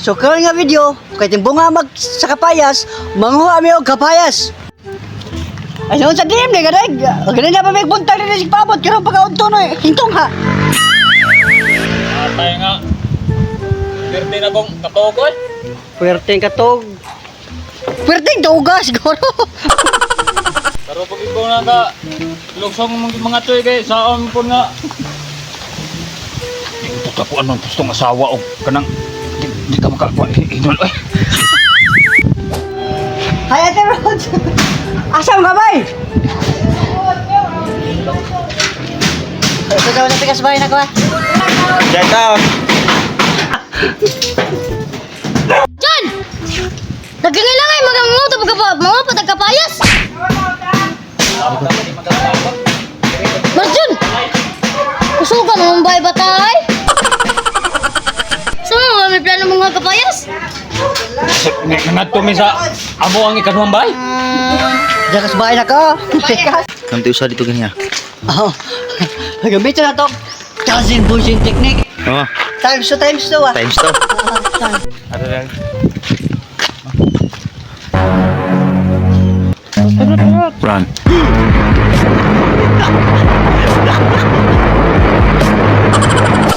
So karon nga video, kay timbunga mag sa kapayas, manguha mi og kapayas. Ay sa DM ni gadag. Gani na pa may buntag ni sig pabot karon pagkaunto no hintong ha. Atay nga. Pirti na kong katokoy. Puwerteng katog. Puwerteng tuga siguro. Pero pag ikaw na ka luksong mga choy kay saon po nga. Ito po anong gustong asawa o kanang di ka makakuha idol eh. Hay Ate Rod. Asam ka bay? Ito daw na tigas bahay na ko ah. Shout out. John! Nagkakailangan ay maganguto mga patagkapayas! Marjun! Kusuga mga mbay batay! Saan mo may plano mga kapayas? Ngadto mi sa amo ang ikaduhang bay. Tigas bahay na ko. Tigas. Nanti usah dito ganyan. Oh. Gamit na to. Cousin bushing technique. Oh, Times 2 ah. times to. Ada lang. Run.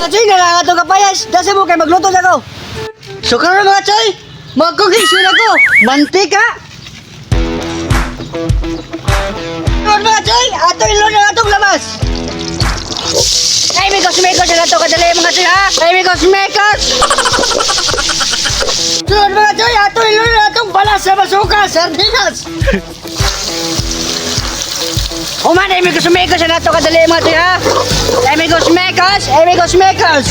Choy na lang ato kapayas. Dasa mo kay magluto na ko. So karon mga choy, mag-cooking show na ko. Mantika. Karon mga choy, ato ilo na atong labas. Ay, may kosmekos na to kadali mga choy ha. Ay, may kosmekos. Karon mga choy, ato ilo na atong balas sa basuka, sardinas. Uman, ay may kosmekos na to kadali mga choy ha. Ay, may kosmekos. Ay, may kosmekos.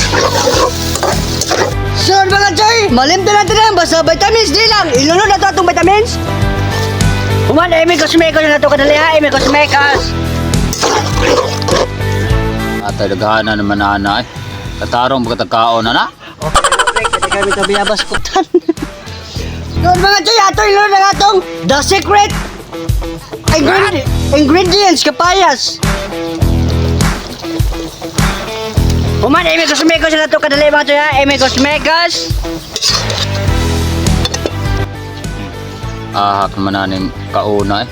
Sir mga choy, malimpi lang tayo basta vitamins di lang. Ilunod na to atong vitamins. Uman, ay may kosmekos na to kadali ha. Ay, may kosmekos. Atay daghanan naman ana eh. Katarong pagkatakaon na. Okay, pwede kami ito biyabas kutan. Doon mga choy, ato ilunod na atong the secret ingredients kapayas. Uman, ay may kosmekos na to kadali mga choy ha. Ay, may kosmekos. Ah, kamananing kauna eh.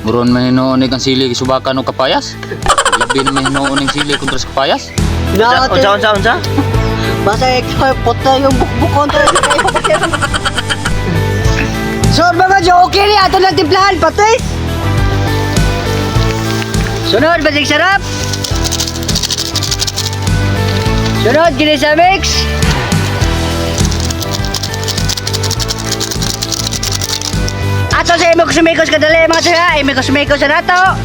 Muron man hinuon kang sili subakan o kapayas. Labi na man hinuon ng sili kontra sa kapayas. Unsa? Basta ikaw, puta yung bukbukon to. So mga jo, okay rin ato ng timplahan, patay. Sunod, basig sarap. Sunod, gini sa mix. Ato sa imo kusumikos kadali mga siya, imo kusumikos sa nato.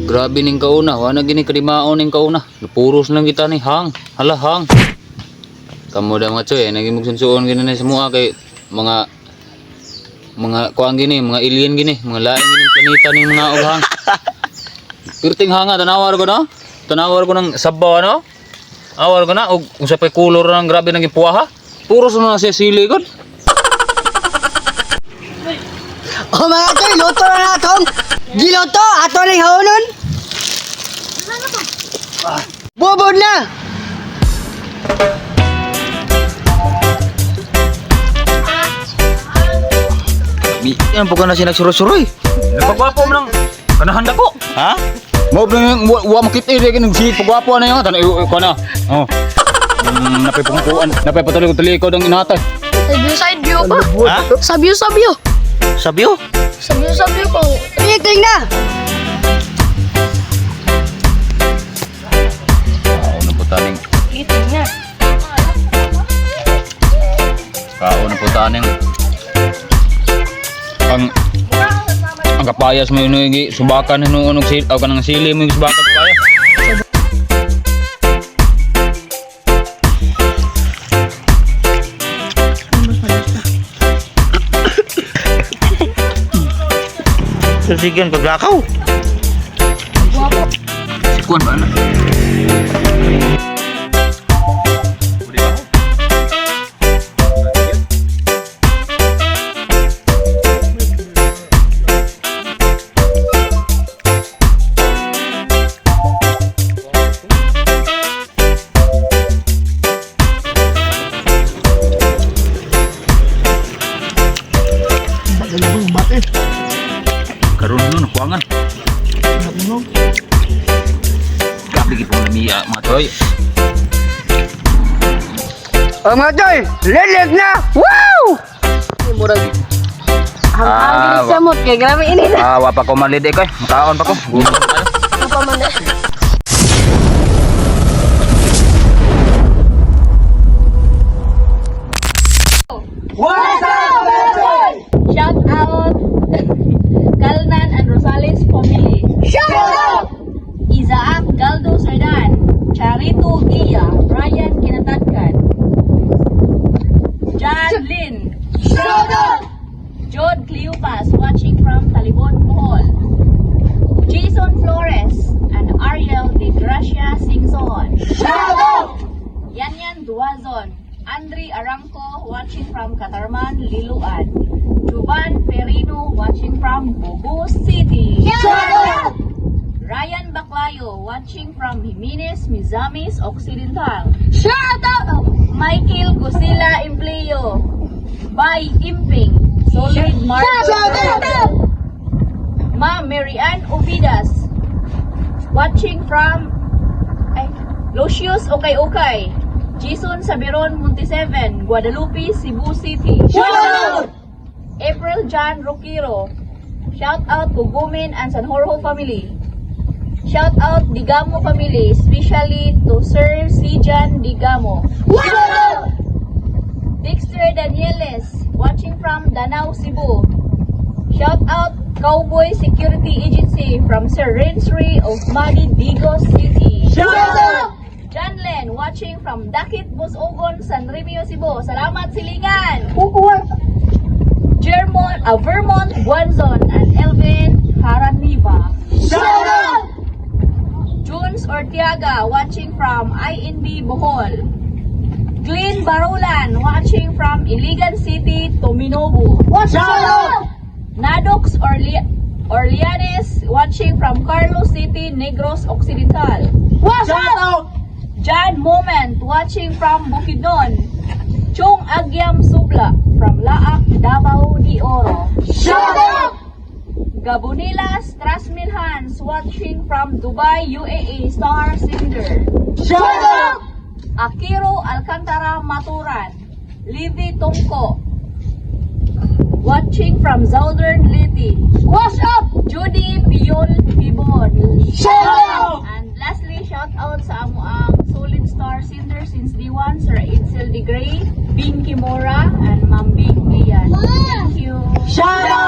Grabe ning kauna, wala gini kalimaon ning kauna. Puros lang kita ni hang, hala hang. Kamu dah mga choy, naging magsunsuon gini na sa mua kay mga kuang gini, mga alien gini, mga lain gini planeta ning mga ughang. Pirting hanga tanawar ko no? Tanawar ko ng sabaw no? Awar ko na og usa pay kulor nang grabe naging puwaha. Puros na siya sili gud. O mga choy, luto na natong giluto, ato rin haunon. Bubod na! Yan bukan na siya nagsuroy-suroy. Pagwapo mo nang kanahanda ko. Ha? Mo bling wa makit ide kin si pagwapo na yo tan ko na. Oh. Napay patuloy-tuloy ang inatay. Sabyo ba? Ha? Sabyo. Sabyo? Sabyo ko. Piting na! Ano po taning Iting na. kaon po taning ang kapayas mo yun subakan hinuon og sili o kanang sili mo subakan kapayas. Sasigan paglakaw. Sikuan ba na? Grabe gid po namiya mga choy. Mga choy, lilig na! Wow! Murag Ang bilis sa mood kay grabe ini na. wa pa ko malid ko. Makaon pa ko. Gutom pa. Apa man na. Shout out Kalnan and Rosales family. Shout out Isaac Galdo Sardan, Charito Gia, Ryan Kinatadkan, John Lin. Shout out Jod Cleopas watching from Talibon, Bohol. Jason Flores and Ariel De Gracia Singson. Shout out Yanyan Duazon, Andre Aramco watching from Katarman, Liluan. Juban Perino watching from Bogo City. Shout out Ryan Baclayo watching from Jimenez, Mizamis Occidental. Shout out Michael Gusila Impleo by Imping, Solid Market. Ma Marianne Ovidas watching from Lucius Okay. Jason Sabiron Monteseven, Guadalupe, Cebu City. Shout out April John Roquiro. Shout out Gugumin and San Jorge family. Shout out Digamo family, especially to Sir Sijan Digamo. Shout out Dexter Danieles, watching from Danau, Cebu. Shout out Cowboy Security Agency from Sir Rensri of Magi Digos City. Shout out John Len, watching from Dakit Busogon, San Remio, Cebu. Salamat Siligan. Vermont Guanzon and Elvin Haraniva. Shout out Junes Ortiaga, watching from INB Bohol. Glenn Barulan, watching from Iligan City, Tominobu. Shout out Nadox Orleanes, watching from Carlos City, Negros Occidental. Shout out John Moment, watching from Bukidnon. Chong Agyam Subla, from Laak, Davao de Oro. Shout out Gabonilas Trasmilhans, watching from Dubai, UAE, Star Singer. Shout out Akiro Alcantara Maturan, Livy Tongko, watching from Southern Liti. What's up? Judy Piol Pibon. Shout out! And lastly, shout out sa amo ang Solid Star Singer since D1, Sir Edsel De Grey, Bing Kimora, and Ma'am Bing Ian. Thank you. Shout out!